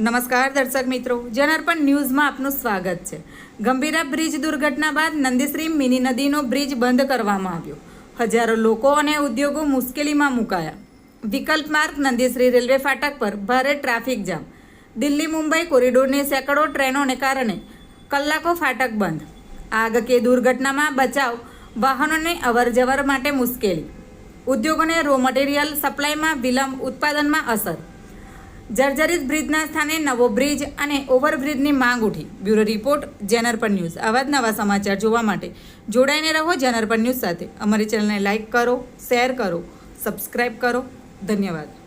નમસ્કાર દર્શક મિત્રો, જનાર્પણ ન્યૂઝમાં આપનું સ્વાગત છે। ગંભીરા બ્રિજ દુર્ઘટના બાદ નંદીશ્રી મિની નદીનો બ્રિજ બંધ કરવામાં આવ્યો। હજારો લોકો અને ઉદ્યોગો મુશ્કેલીમાં મુકાયા। વિકલ્પ માર્ગ નંદીશ્રી રેલવે ફાટક પર ભારે ટ્રાફિક જામ। દિલ્હી મુંબઈ કોરિડોરની સેંકડો ટ્રેનોને કારણે કલાકો ફાટક બંધ। આગ કે દુર્ઘટનામાં બચાવ, વાહનોને અવરજવર માટે મુશ્કેલી। ઉદ્યોગોને રો મટીરિયલ સપ્લાયમાં વિલંબ, ઉત્પાદનમાં અસર। જર્જરિત બ્રિજના સ્થાને નવો બ્રિજ અને ઓવરબ્રિજની માંગ ઉઠી। Bureau report, જનાર્પણ news. આવા જ નવા સમાચાર જોવા માટે જોડાઈને રહો જનાર્પણ ન્યૂઝ સાથે। અમારી ચેનલને લાઇક કરો, શેર કરો, સબસ્ક્રાઇબ કરો। ધન્યવાદ।